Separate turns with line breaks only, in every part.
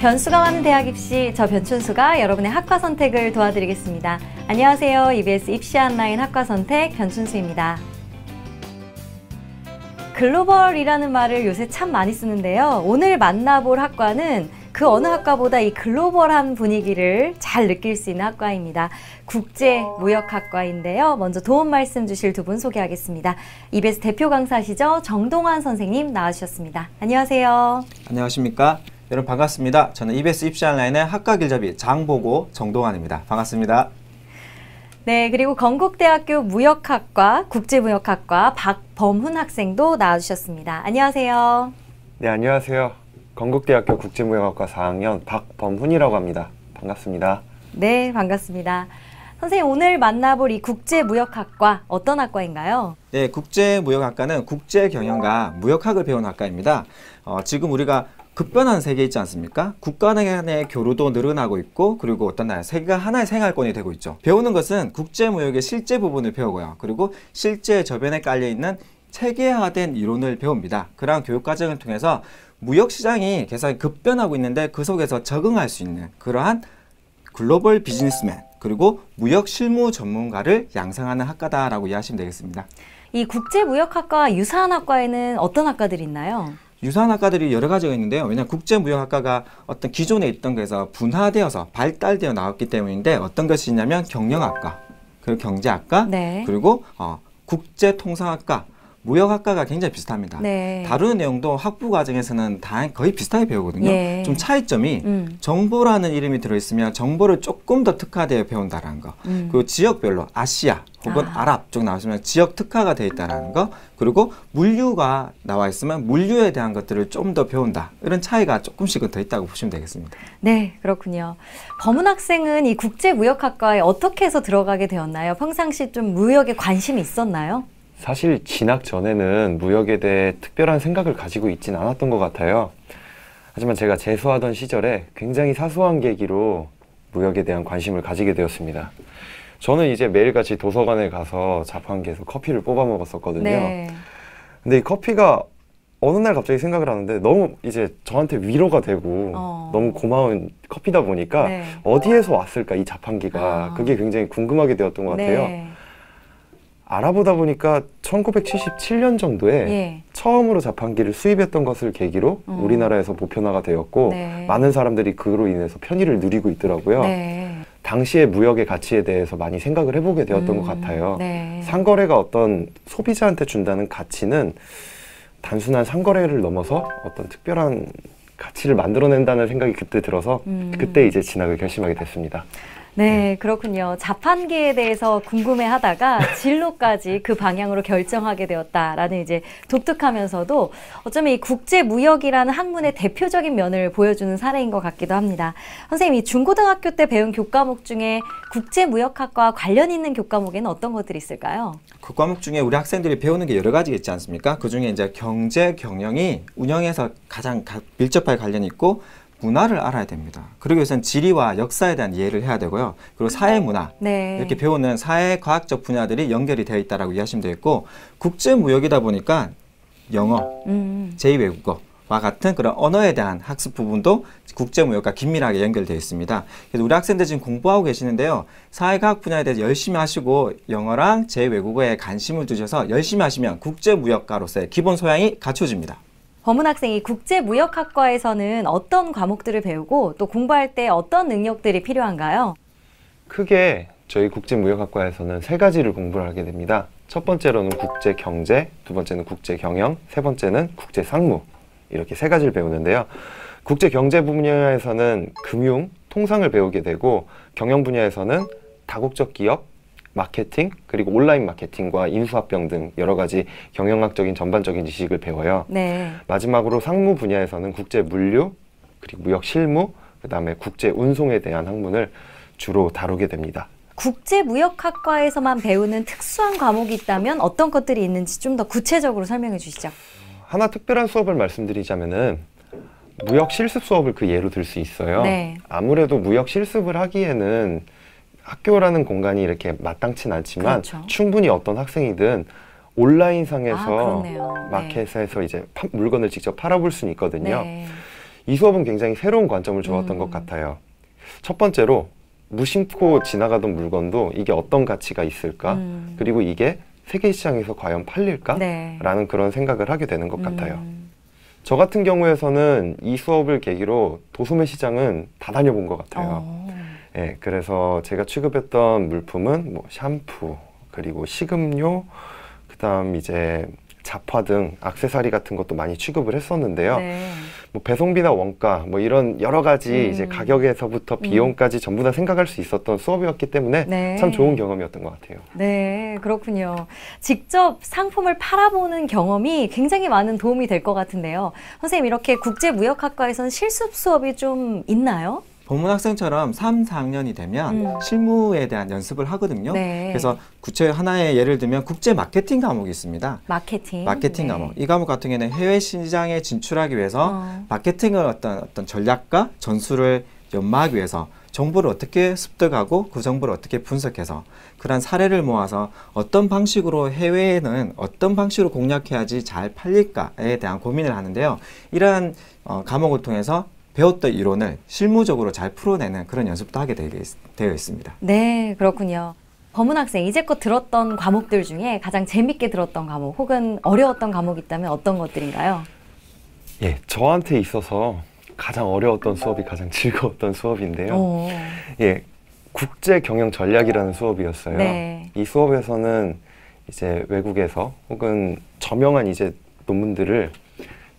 변수가 많은 대학 입시, 저 변춘수가 여러분의 학과 선택을 도와드리겠습니다. 안녕하세요. EBS 입시한라인 학과 선택 변춘수입니다. 글로벌이라는 말을 요새 참 많이 쓰는데요. 오늘 만나볼 학과는 그 어느 학과보다 이 글로벌한 분위기를 잘 느낄 수 있는 학과입니다. 국제무역학과인데요. 먼저 도움 말씀 주실 두 분 소개하겠습니다. EBS 대표 강사시죠. 정동환 선생님 나와주셨습니다. 안녕하세요.
안녕하십니까. 여러분 반갑습니다. 저는 EBS 입시한라인의 학과 길잡이 장보고 정동환입니다. 반갑습니다.
네, 그리고 건국대학교 무역학과, 국제무역학과 박범훈 학생도 나와주셨습니다. 안녕하세요.
네, 안녕하세요. 건국대학교 국제무역학과 4학년 박범훈이라고 합니다. 반갑습니다.
네, 반갑습니다. 선생님, 오늘 만나볼 이 국제무역학과 어떤 학과인가요?
네, 국제무역학과는 국제경영과 무역학을 배우는 학과입니다. 지금 우리가 급변하는 세계 있지 않습니까? 국가 간의 교류도 늘어나고 있고, 그리고 어떤 나라 세계가 하나의 생활권이 되고 있죠. 배우는 것은 국제무역의 실제 부분을 배우고요. 그리고 실제 저변에 깔려있는 체계화된 이론을 배웁니다. 그러한 교육과정을 통해서 무역시장이 계속 급변하고 있는데 그 속에서 적응할 수 있는 그러한 글로벌 비즈니스맨 그리고 무역 실무 전문가를 양성하는 학과다라고 이해하시면 되겠습니다.
이 국제무역학과와 유사한 학과에는 어떤 학과들이 있나요?
유사한 학과들이 여러 가지가 있는데요. 왜냐하면 국제무역학과가 어떤 기존에 있던 것에서 분화되어서 발달되어 나왔기 때문인데 어떤 것이 있냐면 경영학과, 그리고 경제학과,
네.
그리고 국제통상학과, 무역학과가 굉장히 비슷합니다.
네.
다루는 내용도 학부 과정에서는 다 거의 비슷하게 배우거든요.
예.
좀 차이점이 정보라는 이름이 들어있으면 정보를 조금 더 특화되어 배운다는 거. 그리고 지역별로 아시아 혹은 아랍 쪽 나왔으면 지역 특화가 되어 있다는 거. 그리고 물류가 나와 있으면 물류에 대한 것들을 좀 더 배운다. 이런 차이가 조금씩은 더 있다고 보시면 되겠습니다.
네, 그렇군요. 범훈 학생은 이 국제무역학과에 어떻게 해서 들어가게 되었나요? 평상시 좀 무역에 관심이 있었나요?
사실 진학 전에는 무역에 대해 특별한 생각을 가지고 있진 않았던 것 같아요. 하지만 제가 재수하던 시절에 굉장히 사소한 계기로 무역에 대한 관심을 가지게 되었습니다. 저는 이제 매일같이 도서관에 가서 자판기에서 커피를 뽑아 먹었었거든요.
네.
근데 이 커피가 어느 날 갑자기 생각을 하는데 너무 이제 저한테 위로가 되고 너무 고마운 커피다 보니까
네.
어디에서 왔을까 이 자판기가 그게 굉장히 궁금하게 되었던 것 같아요.
네.
알아보다 보니까 1977년 정도에
예.
처음으로 자판기를 수입했던 것을 계기로 우리나라에서 보편화가 되었고
네.
많은 사람들이 그로 인해서 편의를 누리고 있더라고요.
네.
당시의 무역의 가치에 대해서 많이 생각을 해보게 되었던 것 같아요.
네.
상거래가 어떤 소비자한테 준다는 가치는 단순한 상거래를 넘어서 어떤 특별한 가치를 만들어낸다는 생각이 그때 들어서 그때 이제 진학을 결심하게 됐습니다.
네, 그렇군요. 자판기에 대해서 궁금해하다가 진로까지 그 방향으로 결정하게 되었다라는 이제 독특하면서도 어쩌면 이 국제무역이라는 학문의 대표적인 면을 보여주는 사례인 것 같기도 합니다. 선생님, 이 중고등학교 때 배운 교과목 중에 국제무역학과 관련 있는 교과목에는 어떤 것들이 있을까요?
그 과목 중에 우리 학생들이 배우는 게 여러 가지가 있지 않습니까? 그 중에 이제 경제, 경영이 운영에서 가장 밀접하게 관련이 있고 문화를 알아야 됩니다. 그리고 우선 지리와 역사에 대한 이해를 해야 되고요. 그리고 사회문화
네. 이렇게
배우는 사회과학적 분야들이 연결이 되어 있다고 이해하시면 되겠고 국제무역이다 보니까 영어, 제2외국어와 같은 그런 언어에 대한 학습 부분도 국제무역과 긴밀하게 연결되어 있습니다. 그래서 우리 학생들 지금 공부하고 계시는데요. 사회과학 분야에 대해서 열심히 하시고 영어랑 제2외국어에 관심을 두셔서 열심히 하시면 국제무역가로서의 기본 소양이 갖춰집니다.
범훈 학생이 국제무역학과에서는 어떤 과목들을 배우고 또 공부할 때 어떤 능력들이 필요한가요?
크게 저희 국제무역학과에서는 세 가지를 공부를 하게 됩니다. 첫 번째로는 국제경제, 두 번째는 국제경영, 세 번째는 국제상무 이렇게 세 가지를 배우는데요. 국제경제 분야에서는 금융, 통상을 배우게 되고 경영 분야에서는 다국적 기업, 마케팅, 그리고 온라인 마케팅과 인수합병 등 여러 가지 경영학적인 전반적인 지식을 배워요.
네.
마지막으로 상무 분야에서는 국제 물류, 그리고 무역 실무, 그 다음에 국제 운송에 대한 학문을 주로 다루게 됩니다.
국제무역학과에서만 배우는 특수한 과목이 있다면 어떤 것들이 있는지 좀 더 구체적으로 설명해 주시죠.
하나 특별한 수업을 말씀드리자면은 무역 실습 수업을 그 예로 들 수 있어요.
네.
아무래도 무역 실습을 하기에는 학교라는 공간이 이렇게 마땅치는 않지만
그렇죠.
충분히 어떤 학생이든 온라인상에서
그렇네요.
마켓에서 이제 물건을 직접 팔아볼 수는 있거든요.
네.
이 수업은 굉장히 새로운 관점을 주었던 것 같아요. 첫 번째로 무심코 지나가던 물건도 이게 어떤 가치가 있을까? 그리고 이게 세계 시장에서 과연 팔릴까?
네.
라는 그런 생각을 하게 되는 것 같아요. 저 같은 경우에서는 이 수업을 계기로 도소매 시장은 다 다녀본 것 같아요. 예, 그래서 제가 취급했던 물품은 뭐 샴푸, 그리고 식음료, 그다음 이제 잡화 등 액세서리 같은 것도 많이 취급을 했었는데요.
네.
뭐 배송비나 원가, 뭐 이런 여러 가지 이제 가격에서부터 비용까지 전부 다 생각할 수 있었던 수업이었기 때문에
네.
참 좋은 경험이었던 것 같아요.
네, 그렇군요. 직접 상품을 팔아보는 경험이 굉장히 많은 도움이 될 것 같은데요. 선생님, 이렇게 국제무역학과에서는 실습 수업이 좀 있나요?
본문학생처럼 3, 4학년이 되면 실무에 대한 연습을 하거든요.
네.
그래서 구체 하나의 예를 들면 국제 마케팅 과목이 있습니다.
마케팅.
마케팅
네.
과목. 이 과목 같은 경우에는 해외 시장에 진출하기 위해서 마케팅을 어떤 전략과 전술을 연마하기 위해서 정보를 어떻게 습득하고 그 정보를 어떻게 분석해서 그런 사례를 모아서 어떤 방식으로 해외에는 어떤 방식으로 공략해야지 잘 팔릴까에 대한 고민을 하는데요. 이러한 과목을 통해서 배웠던 이론을 실무적으로 잘 풀어내는 그런 연습도 하게 되어 있습니다.
네, 그렇군요. 법문학생, 이제껏 들었던 과목들 중에 가장 재밌게 들었던 과목 혹은 어려웠던 과목이 있다면 어떤 것들인가요?
예, 저한테 있어서 가장 어려웠던 수업이 가장 즐거웠던 수업인데요. 예, 국제 경영 전략이라는 수업이었어요.
네.
이 수업에서는 이제 외국에서 혹은 저명한 이제 논문들을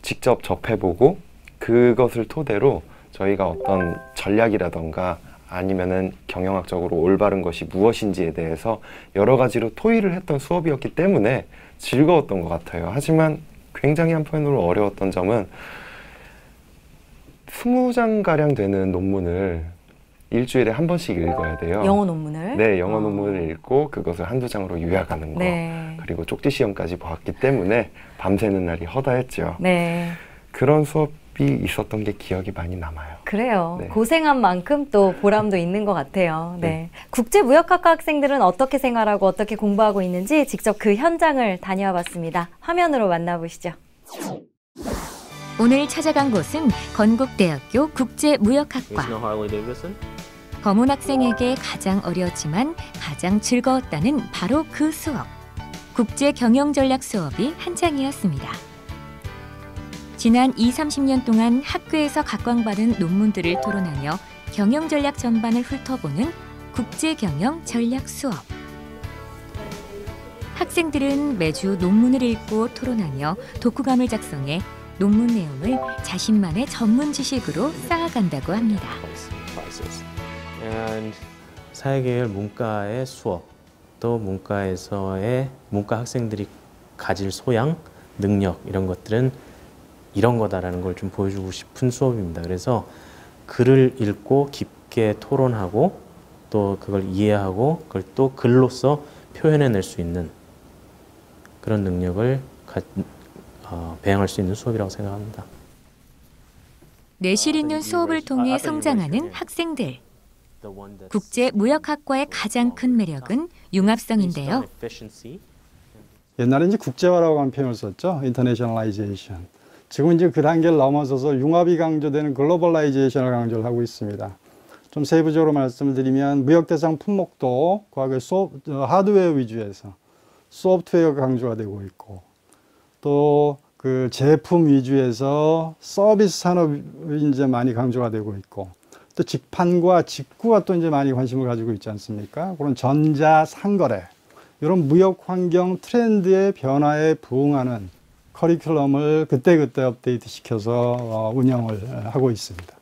직접 접해보고 그것을 토대로 저희가 어떤 전략이라던가 아니면은 경영학적으로 올바른 것이 무엇인지에 대해서 여러 가지로 토의를 했던 수업이었기 때문에 즐거웠던 것 같아요. 하지만 굉장히 한편으로 어려웠던 점은 20장가량 되는 논문을 일주일에 한 번씩 읽어야 돼요.
영어 논문을?
네, 영어 논문을 읽고 그것을 한두 장으로 요약하는 거.
네.
그리고 쪽지 시험까지 보았기 때문에 밤새는 날이 허다했죠.
네.
그런 수업이 있었던 게 기억이 많이 남아요.
그래요.
네.
고생한 만큼 또 보람도 있는 것 같아요. 네. 국제무역학과 학생들은 어떻게 생활하고 어떻게 공부하고 있는지 직접 그 현장을 다녀와 봤습니다. 화면으로 만나보시죠.
오늘 찾아간 곳은 건국대학교 국제무역학과. 검은 학생에게 가장 어려웠지만 가장 즐거웠다는 바로 그 수업. 국제경영전략 수업이 한 장이었습니다. 지난 20-30년 동안 학교에서 각광받은 논문들을 토론하며 경영전략 전반을 훑어보는 국제경영전략 수업. 학생들은 매주 논문을 읽고 토론하며 독후감을 작성해 논문 내용을 자신만의 전문 지식으로 쌓아간다고 합니다.
사회계열 문과의 수업, 또 문과에서의 문과 학생들이 가질 소양, 능력 이런 것들은 이런 거다라는 걸 좀 보여주고 싶은 수업입니다. 그래서 글을 읽고 깊게 토론하고 또 그걸 이해하고 그걸 또 글로써 표현해낼 수 있는 그런 능력을 배양할 수 있는 수업이라고 생각합니다.
내실 있는 수업을 통해 성장하는 학생들. 국제무역학과의 가장 큰 매력은 융합성인데요.
옛날에 이제 국제화라고 하는 표현을 썼죠. Internationalization. 지금 이제 그 단계를 넘어서서 융합이 강조되는 글로벌라이제이션을 강조를 하고 있습니다. 좀 세부적으로 말씀을 드리면 무역 대상 품목도 과거에 하드웨어 위주에서 소프트웨어가 강조가 되고 있고 또 그 제품 위주에서 서비스 산업이 이제 많이 강조가 되고 있고 또 직판과 직구가 또 이제 많이 관심을 가지고 있지 않습니까? 그런 전자 상거래 이런 무역 환경 트렌드의 변화에 부응하는 커리큘럼을 그때그때 업데이트 시켜서 운영을 하고 있습니다.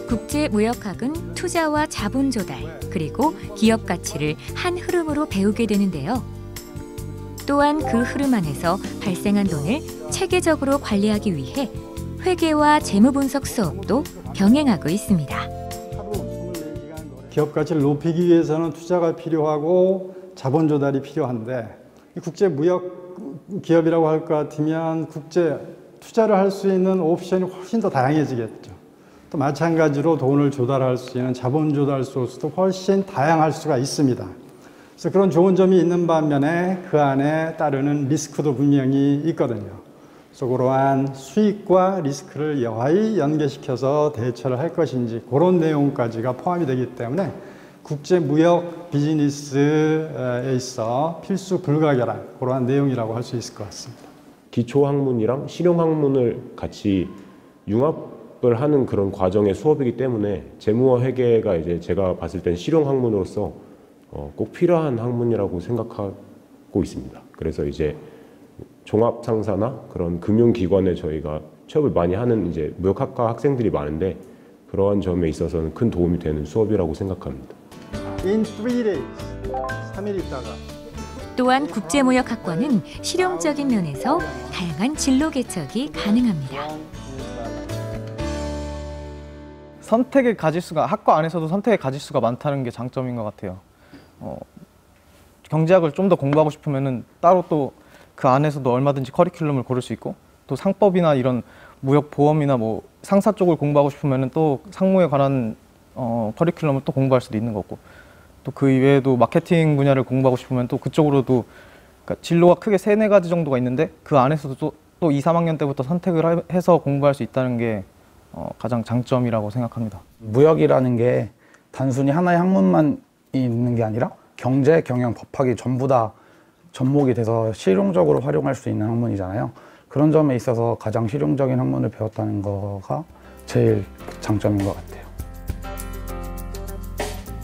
국제무역학은 투자와 자본 조달, 그리고 기업 가치를 한 흐름으로 배우게 되는데요. 또한 그 흐름 안에서 발생한 돈을 체계적으로 관리하기 위해 회계와 재무 분석 수업도 병행하고 있습니다.
기업 가치를 높이기 위해서는 투자가 필요하고 자본 조달이 필요한데 국제 무역 기업이라고 할 것 같으면 국제 투자를 할 수 있는 옵션이 훨씬 더 다양해지겠죠. 또 마찬가지로 돈을 조달할 수 있는 자본 조달 소스도 훨씬 다양할 수가 있습니다. 그래서 그런 좋은 점이 있는 반면에 그 안에 따르는 리스크도 분명히 있거든요. 그래서 그러한 수익과 리스크를 여하이 연계시켜서 대처를 할 것인지 그런 내용까지가 포함이 되기 때문에 국제무역 비즈니스에 있어 필수 불가결한 그러한 내용이라고 할 수 있을 것 같습니다.
기초학문이랑 실용학문을 같이 융합을 하는 그런 과정의 수업이기 때문에 재무와 회계가 이제 제가 봤을 땐 실용학문으로서 꼭 필요한 학문이라고 생각하고 있습니다. 그래서 이제 종합상사나 그런 금융기관에 저희가 취업을 많이 하는 이제 무역학과 학생들이 많은데 그러한 점에 있어서는 큰 도움이 되는 수업이라고 생각합니다.
In 3 days, 3일 있다가
또한 국제무역학과는 실용적인 면에서 다양한 진로 개척이 가능합니다.
선택을 가질 수가 학과 안에서도 선택을 가질 수가 많다는 게 장점인 것 같아요. 경제학을 좀 더 공부하고 싶으면은 따로 또 그 안에서도 얼마든지 커리큘럼을 고를 수 있고 또 상법이나 이런 무역 보험이나 뭐 상사 쪽을 공부하고 싶으면은 또 상무에 관한 커리큘럼을 또 공부할 수도 있는 거고 또 그 이외에도 마케팅 분야를 공부하고 싶으면 또 그쪽으로도 그러니까 진로가 크게 3-4가지 정도가 있는데 그 안에서도 또 2, 3학년 때부터 선택을 해서 공부할 수 있다는 게 가장 장점이라고 생각합니다.
무역이라는 게 단순히 하나의 학문만 있는 게 아니라 경제, 경영, 법학이 전부 다 접목이 돼서 실용적으로 활용할 수 있는 학문이잖아요. 그런 점에 있어서 가장 실용적인 학문을 배웠다는 거가 제일 장점인 것 같아요.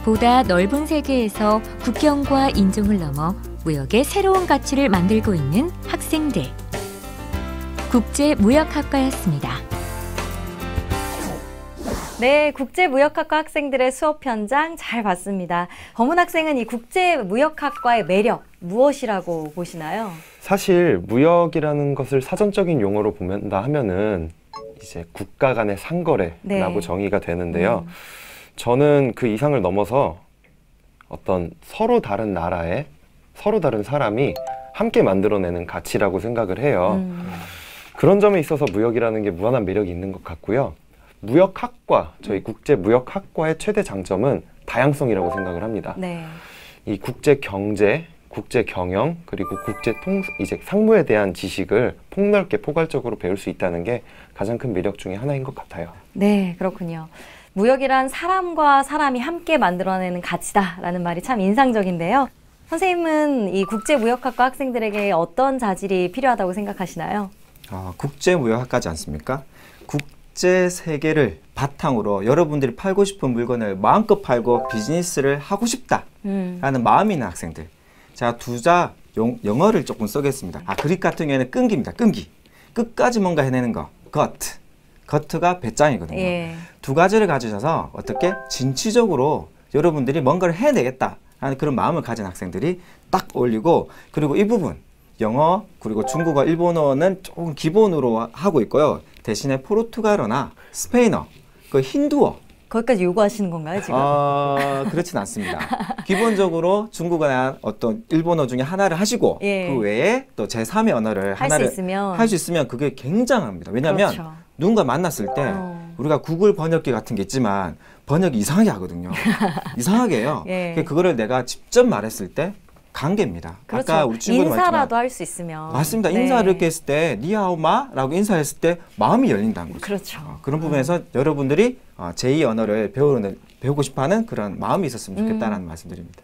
보다 넓은 세계에서 국경과 인종을 넘어 무역의 새로운 가치를 만들고 있는 학생들. 국제무역학과였습니다.
네, 국제무역학과 학생들의 수업 현장 잘 봤습니다. 범은 학생은 이 국제무역학과의 매력 무엇이라고 보시나요?
사실 무역이라는 것을 사전적인 용어로 본다 하면은 이제 국가 간의 상거래라고
네.
정의가 되는데요. 저는 그 이상을 넘어서 어떤 서로 다른 나라에 서로 다른 사람이 함께 만들어내는 가치라고 생각을 해요. 그런 점에 있어서 무역이라는 게 무한한 매력이 있는 것 같고요. 무역학과, 저희 국제무역학과의 최대 장점은 다양성이라고 생각을 합니다.
네.
이 국제경제, 국제경영, 그리고 이제 상무에 대한 지식을 폭넓게 포괄적으로 배울 수 있다는 게 가장 큰 매력 중에 하나인 것 같아요.
네, 그렇군요. 무역이란 사람과 사람이 함께 만들어내는 가치다라는 말이 참 인상적인데요. 선생님은 이 국제무역학과 학생들에게 어떤 자질이 필요하다고 생각하시나요?
국제무역학과지 않습니까? 국제 세계를 바탕으로 여러분들이 팔고 싶은 물건을 마음껏 팔고 비즈니스를 하고 싶다라는 마음이 있는 학생들. 자, 두자 영어를 조금 쓰겠습니다. 그릭 같은 경우에는 끈기입니다. 끈기. 끝까지 뭔가 해내는 거. 겉가 배짱이거든요.
예.
두 가지를 가지셔서 어떻게 진취적으로 여러분들이 뭔가를 해내겠다 하는 그런 마음을 가진 학생들이 딱 어울리고, 그리고 이 부분 영어 그리고 중국어, 일본어는 조금 기본으로 하고 있고요. 대신에 포르투갈어나 스페인어, 그 힌두어
거기까지 요구하시는 건가요, 지금?
그렇진 않습니다. 기본적으로 중국어나 어떤 일본어 중에 하나를 하시고
예.
그 외에 또 제3의 언어를 하나를 할 수 있으면 그게 굉장합니다. 왜냐하면
그렇죠.
누군가 만났을 때 우리가 구글 번역기 같은 게 있지만 번역이 이상하게 하거든요. 이상하게 해요.
예.
그거를 내가 직접 말했을 때 관계입니다.
그렇죠.
아까 우리 친구도
인사라도 할 수 있으면.
맞습니다.
네.
인사를 이렇게 했을 때 니하오마라고 인사했을 때 마음이 열린다는 거죠.
그렇죠.
그런 부분에서 여러분들이 제2 언어를 배우고 싶어하는 그런 마음이 있었으면 좋겠다는 말씀드립니다.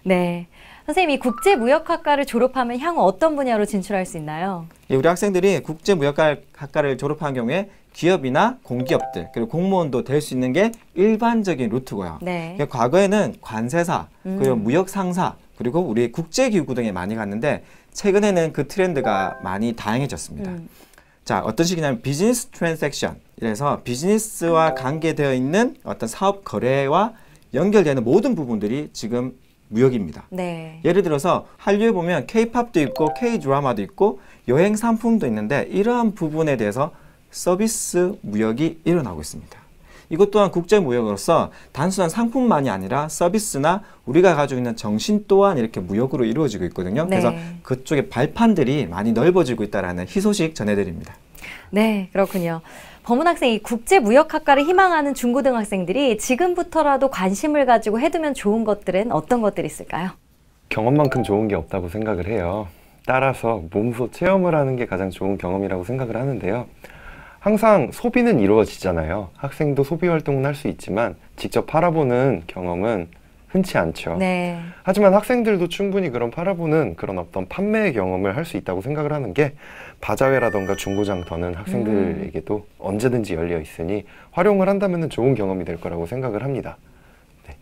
네. 선생님, 이 국제무역학과를 졸업하면 향후 어떤 분야로 진출할 수 있나요?
예, 우리 학생들이 국제무역학과를 졸업한 경우에 기업이나 공기업들 그리고 공무원도 될 수 있는 게 일반적인 루트고요.
네.
과거에는 관세사, 그리고 무역상사, 그리고 우리 국제기구 등에 많이 갔는데 최근에는 그 트렌드가 많이 다양해졌습니다. 자, 어떤 식이냐면 비즈니스 트랜잭션, 이래서 비즈니스와 관계되어 있는 어떤 사업 거래와 연결되는 모든 부분들이 지금 무역입니다.
네.
예를 들어서 한류에 보면 K-팝도 있고 K-드라마도 있고 여행 상품도 있는데 이러한 부분에 대해서 서비스 무역이 일어나고 있습니다. 이것 또한 국제무역으로서 단순한 상품만이 아니라 서비스나 우리가 가지고 있는 정신 또한 이렇게 무역으로 이루어지고 있거든요.
네.
그래서 그쪽에 발판들이 많이 넓어지고 있다는 희소식 전해드립니다.
네, 그렇군요. 범은 학생, 이 국제무역학과를 희망하는 중고등학생들이 지금부터라도 관심을 가지고 해두면 좋은 것들은 어떤 것들이 있을까요?
경험만큼 좋은 게 없다고 생각을 해요. 따라서 몸소 체험을 하는 게 가장 좋은 경험이라고 생각을 하는데요. 항상 소비는 이루어지잖아요. 학생도 소비 활동은 할 수 있지만 직접 팔아보는 경험은 흔치 않죠.
네.
하지만 학생들도 충분히 그런 팔아보는 그런 어떤 판매의 경험을 할 수 있다고 생각을 하는 게 바자회라던가 중고장터는 학생들에게도 언제든지 열려 있으니 활용을 한다면 좋은 경험이 될 거라고 생각을 합니다. 네.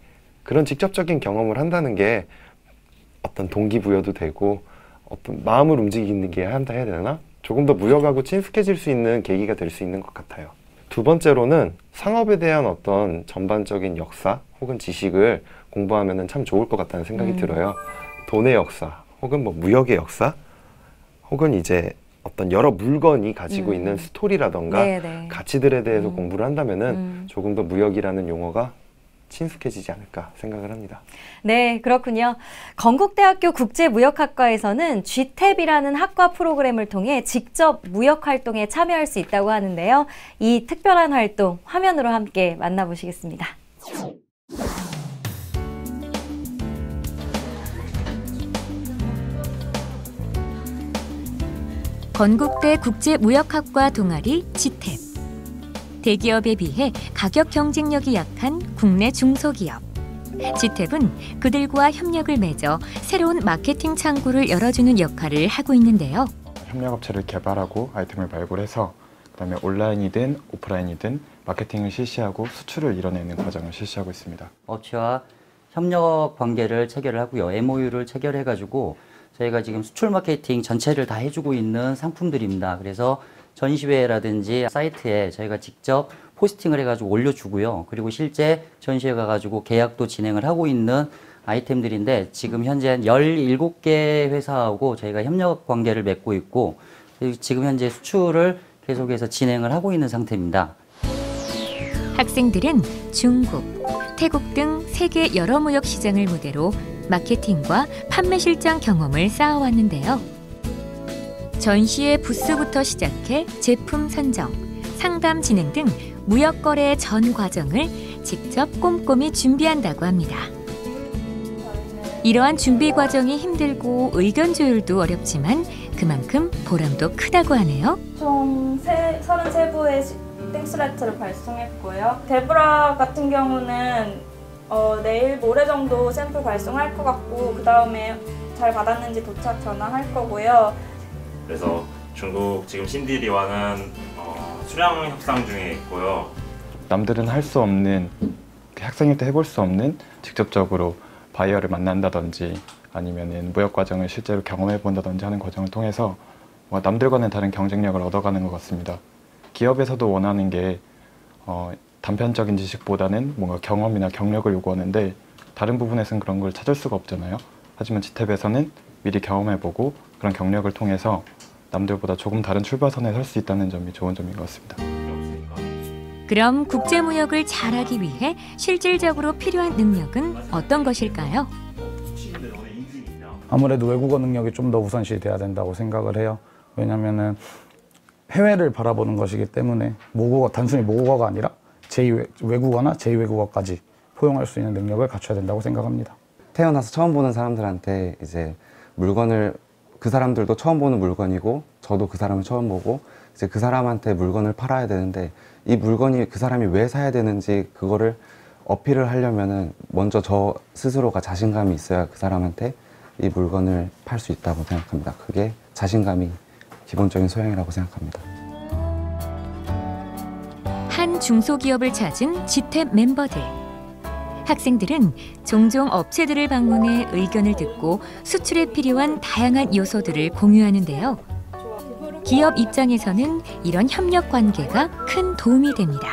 그런 직접적인 경험을 한다는 게 어떤 동기부여도 되고 어떤 마음을 움직이는 게 한다 해야 되나? 조금 더 무역하고 친숙해질 수 있는 계기가 될 수 있는 것 같아요. 두 번째로는 상업에 대한 어떤 전반적인 역사 혹은 지식을 공부하면 참 좋을 것 같다는 생각이 들어요. 돈의 역사 혹은 뭐 무역의 역사 혹은 이제 어떤 여러 물건이 가지고 있는 스토리라던가
네네.
가치들에 대해서 공부를 한다면은 조금 더 무역이라는 용어가 친숙해지지 않을까 생각을 합니다.
네, 그렇군요. 건국대학교 국제무역학과에서는 GTAP이라는 학과 프로그램을 통해 직접 무역 활동에 참여할 수 있다고 하는데요. 이 특별한 활동 화면으로 함께 만나보시겠습니다.
건국대 국제무역학과 동아리 GTAP. 대기업에 비해 가격 경쟁력이 약한 국내 중소기업. GTAP은 그들과 협력을 맺어 새로운 마케팅 창구를 열어주는 역할을 하고 있는데요.
협력업체를 개발하고 아이템을 발굴해서 그다음에 온라인이든 오프라인이든 마케팅을 실시하고 수출을 이뤄내는 과정을 실시하고 있습니다.
업체와 협력 관계를 체결을 하고요. MOU를 체결해가지고 저희가 지금 수출 마케팅 전체를 다 해주고 있는 상품들입니다. 그래서 전시회라든지 사이트에 저희가 직접 포스팅을 해가지고 올려주고요. 그리고 실제 전시회 가가지고 계약도 진행을 하고 있는 아이템들인데 지금 현재 17개 회사하고 저희가 협력 관계를 맺고 있고 지금 현재 수출을 계속해서 진행을 하고 있는 상태입니다.
학생들은 중국, 태국 등 세계 여러 무역 시장을 무대로 마케팅과 판매 실장 경험을 쌓아왔는데요. 전시회 부스부터 시작해 제품 선정, 상담 진행 등 무역 거래의 전 과정을 직접 꼼꼼히 준비한다고 합니다. 이러한 준비 과정이 힘들고 의견 조율도 어렵지만 그만큼 보람도 크다고 하네요.
총 33부의 띵스레트를 발송했고요. 데브라 같은 경우는 내일 모레 정도 샘플 발송할 것 같고 그 다음에 잘 받았는지 도착 전화할 거고요.
그래서 중국 지금 신디리와는 수량 협상 중에 있고요.
남들은 할 수 없는, 학생일 때 해볼 수 없는 직접적으로 바이어를 만난다든지 아니면은 무역 과정을 실제로 경험해 본다든지 하는 과정을 통해서 남들과는 다른 경쟁력을 얻어가는 것 같습니다. 기업에서도 원하는 게 단편적인 지식보다는 뭔가 경험이나 경력을 요구하는데 다른 부분에서는 그런 걸 찾을 수가 없잖아요. 하지만 GTAP에서는 미리 경험해보고 그런 경력을 통해서 남들보다 조금 다른 출발선에 설 수 있다는 점이 좋은 점인 것 같습니다.
그럼 국제무역을 잘하기 위해 실질적으로 필요한 능력은 어떤 것일까요?
아무래도 외국어 능력이 좀 더 우선시 돼야 된다고 생각을 해요. 왜냐면은 해외를 바라보는 것이기 때문에 단순히 모국어가 아니라 외국어나 제2외국어까지 포용할 수 있는 능력을 갖춰야 된다고 생각합니다.
태어나서 처음 보는 사람들한테 이제 물건을 그 사람들도 처음 보는 물건이고 저도 그 사람을 처음 보고 이제 그 사람한테 물건을 팔아야 되는데 이 물건이 그 사람이 왜 사야 되는지 그거를 어필을 하려면은 먼저 저 스스로가 자신감이 있어야 그 사람한테 이 물건을 팔 수 있다고 생각합니다. 그게 자신감이 기본적인 소양이라고 생각합니다.
한 중소기업을 찾은 GTAP 멤버들. 학생들은 종종 업체들을 방문해 의견을 듣고 수출에 필요한 다양한 요소들을 공유하는데요. 기업 입장에서는 이런 협력 관계가 큰 도움이 됩니다.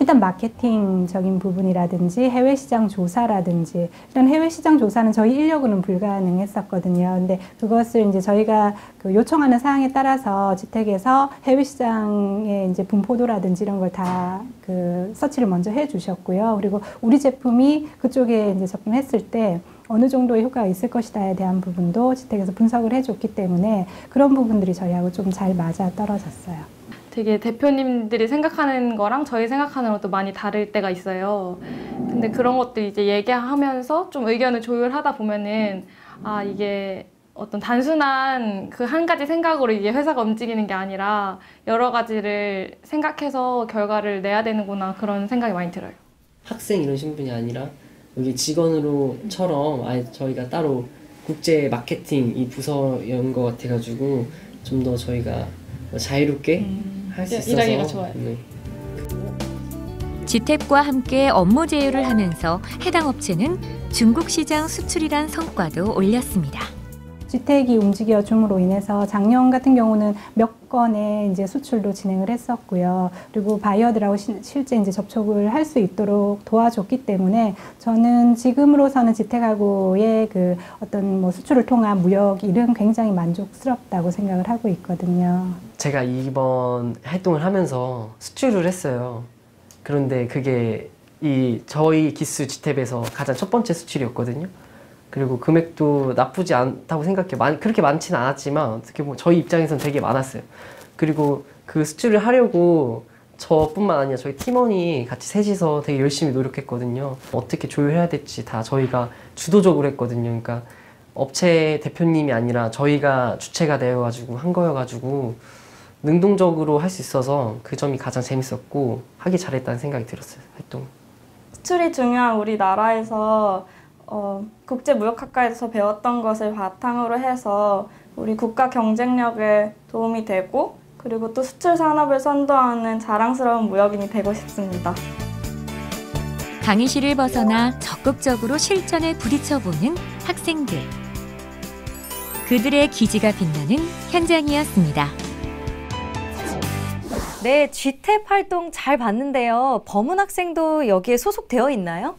일단 마케팅적인 부분이라든지 해외 시장 조사라든지 일단 해외 시장 조사는 저희 인력으로는 불가능했었거든요. 근데 그것을 이제 저희가 요청하는 사항에 따라서 GTAP에서 해외 시장의 이제 분포도라든지 이런 걸 다 서치를 먼저 해주셨고요. 그리고 우리 제품이 그쪽에 이제 접근했을 때 어느 정도의 효과가 있을 것이다에 대한 부분도 GTAP에서 분석을 해줬기 때문에 그런 부분들이 저희하고 좀 잘 맞아 떨어졌어요.
되게 대표님들이 생각하는 거랑 저희 생각하는 것도 많이 다를 때가 있어요. 근데 그런 것들 이제 얘기하면서 좀 의견을 조율하다 보면은 아 이게
어떤 단순한 그 한 가지 생각으로 이게 회사가 움직이는 게 아니라 여러 가지를 생각해서 결과를 내야 되는구나 그런 생각이 많이 들어요.
학생 이런 신분이 아니라 여기 직원으로처럼 아예 저희가 따로 국제 마케팅 이 부서인 것 같아가지고 좀 더 저희가 자유롭게 할 수 있어서
일하기가 좋아요.
네.
지탭과 함께 업무 제휴를 하면서 해당 업체는 중국 시장 수출이란 성과도 올렸습니다.
지택이 움직여 줌으로 인해서 작년 같은 경우는 몇 건의 이제 수출도 진행을 했었고요. 그리고 바이어들하고 실제 이제 접촉을 할 수 있도록 도와줬기 때문에 저는 지금으로서는 지택하고의 그 어떤 뭐 수출을 통한 무역 일은 굉장히 만족스럽다고 생각을 하고 있거든요.
제가 이번 활동을 하면서 수출을 했어요. 그런데 그게 저희 기수 지탭에서 가장 첫 번째 수출이었거든요. 그리고 금액도 나쁘지 않다고 생각해요. 그렇게 많지는 않았지만 어떻게 보면 저희 입장에서는 되게 많았어요. 그리고 그 수출을 하려고 저뿐만 아니라 저희 팀원이 같이 셋이서 되게 열심히 노력했거든요. 어떻게 조율해야 될지 다 저희가 주도적으로 했거든요. 그러니까 업체 대표님이 아니라 저희가 주체가 되어가지고 한 거여가지고 능동적으로 할 수 있어서 그 점이 가장 재밌었고 하기 잘했다는 생각이 들었어요. 활동.
수출이 중요한 우리나라에서 국제무역학과에서 배웠던 것을 바탕으로 해서 우리 국가 경쟁력에 도움이 되고 그리고 또 수출 산업을 선도하는 자랑스러운 무역인이 되고 싶습니다.
강의실을 벗어나 적극적으로 실전에 부딪혀보는 학생들. 그들의 기지가 빛나는 현장이었습니다.
네, GTAP 활동 잘 봤는데요. 범은 학생도 여기에 소속되어 있나요?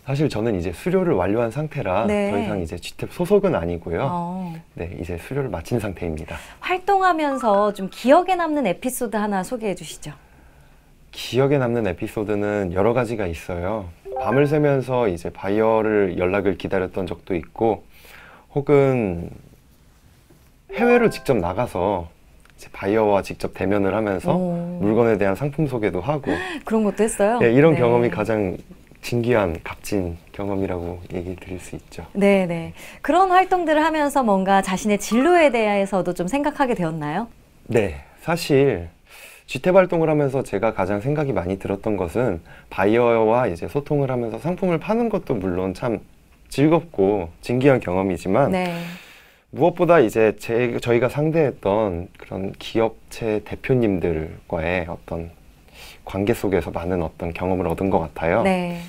사실 저는 이제 수료를 완료한 상태라
네.
더 이상 이제 GTAP 소속은 아니고요. 네, 이제 수료를 마친 상태입니다.
활동하면서 좀 기억에 남는 에피소드 하나 소개해 주시죠.
기억에 남는 에피소드는 여러 가지가 있어요. 밤을 새면서 이제 바이어를 연락을 기다렸던 적도 있고, 혹은 해외로 직접 나가서 이제 바이어와 직접 대면을 하면서 물건에 대한 상품 소개도 하고
그런 것도 했어요?
네, 이런
네.
경험이 가장 진귀한 값진 경험이라고 얘기 드릴 수 있죠.
네네. 그런 활동들을 하면서 뭔가 자신의 진로에 대해서도 좀 생각하게 되었나요?
네, 사실 GTAP 활동을 하면서 제가 가장 생각이 많이 들었던 것은 바이어와 이제 소통을 하면서 상품을 파는 것도 물론 참 즐겁고 진귀한 경험이지만
네.
무엇보다 이제 저희가 상대했던 그런 기업체 대표님들과의 어떤 관계 속에서 많은 어떤 경험을 얻은 것 같아요.
네.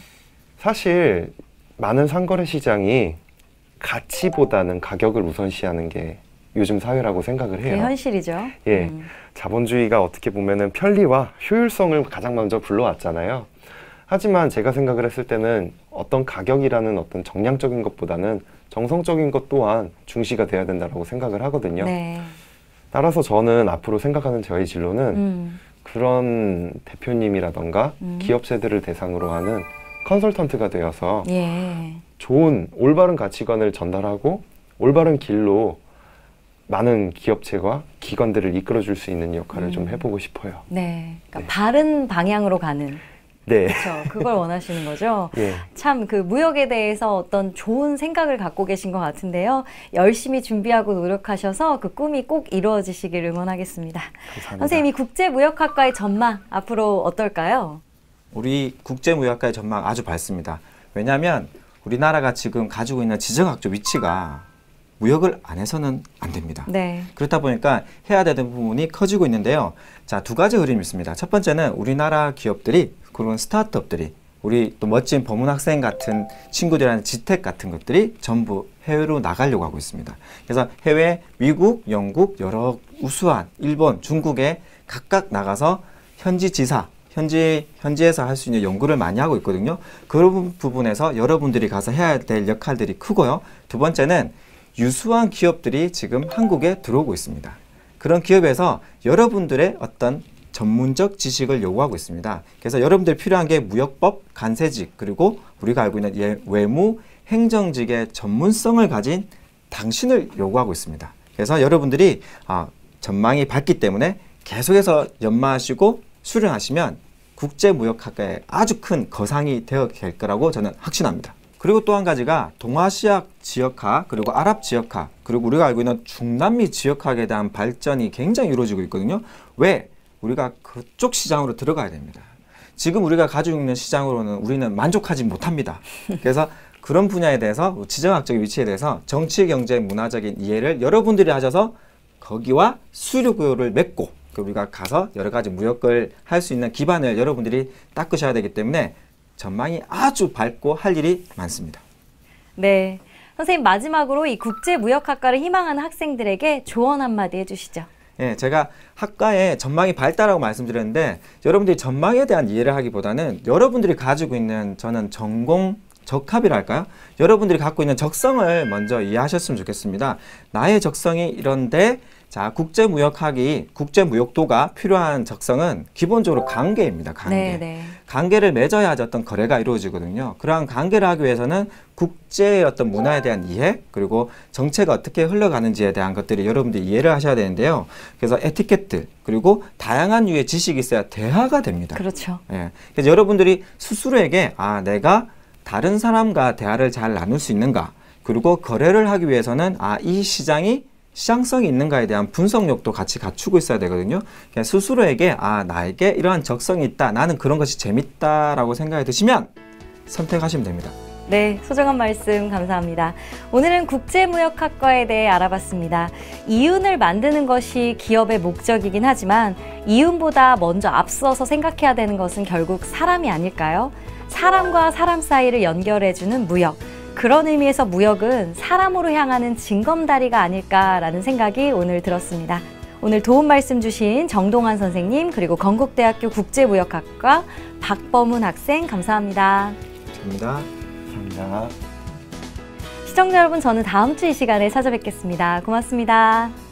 사실 많은 상거래 시장이 가치보다는 가격을 우선시하는 게 요즘 사회라고 생각을 해요.
그게 현실이죠.
예, 자본주의가 어떻게 보면은 편리와 효율성을 가장 먼저 불러왔잖아요. 하지만 제가 생각을 했을 때는 어떤 가격이라는 어떤 정량적인 것보다는 정성적인 것 또한 중시가 돼야 된다고 생각을 하거든요.
네.
따라서 저는 앞으로 생각하는 저희 진로는 그런 대표님이라던가 기업체들을 대상으로 하는 컨설턴트가 되어서
예.
좋은 올바른 가치관을 전달하고 올바른 길로 많은 기업체와 기관들을 이끌어줄 수 있는 역할을 좀 해보고 싶어요.
네. 그러니까 바른 방향으로 가는.
네.
그렇죠. 그걸 원하시는 거죠.
예.
참 그 무역에 대해서 어떤 좋은 생각을 갖고 계신 것 같은데요. 열심히 준비하고 노력하셔서 그 꿈이 꼭 이루어지시길 응원하겠습니다.
감사합니다.
선생님이 국제무역학과의 전망 앞으로 어떨까요?
우리 국제무역학과의 전망 아주 밝습니다. 왜냐하면 우리나라가 지금 가지고 있는 지정학적 위치가 무역을 안 해서는 안 됩니다.
네.
그렇다 보니까 해야 되는 부분이 커지고 있는데요. 자, 두 가지 흐름이 있습니다. 첫 번째는 우리나라 기업들이 그런 스타트업들이 우리 또 멋진 범은 학생 같은 친구들이라는 지택 같은 것들이 전부 해외로 나가려고 하고 있습니다. 그래서 해외 미국, 영국, 여러 우수한 일본, 중국에 각각 나가서 현지 지사, 현지에서 할 수 있는 연구를 많이 하고 있거든요. 그런 부분에서 여러분들이 가서 해야 될 역할들이 크고요. 두 번째는 유수한 기업들이 지금 한국에 들어오고 있습니다. 그런 기업에서 여러분들의 어떤 전문적 지식을 요구하고 있습니다. 그래서 여러분들 필요한 게 무역법, 관세직, 그리고 우리가 알고 있는 외무, 행정직의 전문성을 가진 당신을 요구하고 있습니다. 그래서 여러분들이 전망이 밝기 때문에 계속해서 연마하시고 수련하시면 국제무역학과에 아주 큰 거상이 되어 갈 거라고 저는 확신합니다. 그리고 또 한 가지가 동아시아 지역화, 그리고 아랍 지역화, 그리고 우리가 알고 있는 중남미 지역화에 대한 발전이 굉장히 이루어지고 있거든요. 왜? 우리가 그쪽 시장으로 들어가야 됩니다. 지금 우리가 가지고 있는 시장으로는 우리는 만족하지 못합니다. 그래서 그런 분야에 대해서 지정학적 위치에 대해서 정치, 경제, 문화적인 이해를 여러분들이 하셔서 거기와 수교를 맺고 우리가 가서 여러 가지 무역을 할 수 있는 기반을 여러분들이 닦으셔야 되기 때문에 전망이 아주 밝고 할 일이 많습니다.
네, 선생님 마지막으로 이 국제무역학과를 희망하는 학생들에게 조언 한마디 해주시죠.
예, 제가 학과의 전망이 밝다라고 말씀드렸는데 여러분들이 전망에 대한 이해를 하기보다는 여러분들이 가지고 있는 저는 전공 적합이랄까요? 여러분들이 갖고 있는 적성을 먼저 이해하셨으면 좋겠습니다. 나의 적성이 이런데 자, 국제무역도가 필요한 적성은 기본적으로 관계입니다. 관계.
네네.
관계를 맺어야 어떤 거래가 이루어지거든요. 그러한 관계를 하기 위해서는 국제의 어떤 문화에 대한 이해, 그리고 정체가 어떻게 흘러가는지에 대한 것들이 여러분들이 이해를 하셔야 되는데요. 그래서 에티켓트, 그리고 다양한 유의 지식이 있어야 대화가 됩니다.
그렇죠.
예. 그래서 여러분들이 스스로에게 내가 다른 사람과 대화를 잘 나눌 수 있는가, 그리고 거래를 하기 위해서는 이 시장이 시장성이 있는가에 대한 분석력도 같이 갖추고 있어야 되거든요. 그냥 스스로에게 나에게 이러한 적성이 있다, 나는 그런 것이 재밌다라고 생각이 드시면 선택하시면 됩니다.
네, 소중한 말씀 감사합니다. 오늘은 국제무역학과에 대해 알아봤습니다. 이윤을 만드는 것이 기업의 목적이긴 하지만 이윤보다 먼저 앞서서 생각해야 되는 것은 결국 사람이 아닐까요? 사람과 사람 사이를 연결해주는 무역. 그런 의미에서 무역은 사람으로 향하는 징검다리가 아닐까라는 생각이 오늘 들었습니다. 오늘 도움 말씀 주신 정동환 선생님, 그리고 건국대학교 국제무역학과 박범훈 학생 감사합니다.
감사합니다.
시청자 여러분, 저는 다음 주 이 시간에 찾아뵙겠습니다. 고맙습니다.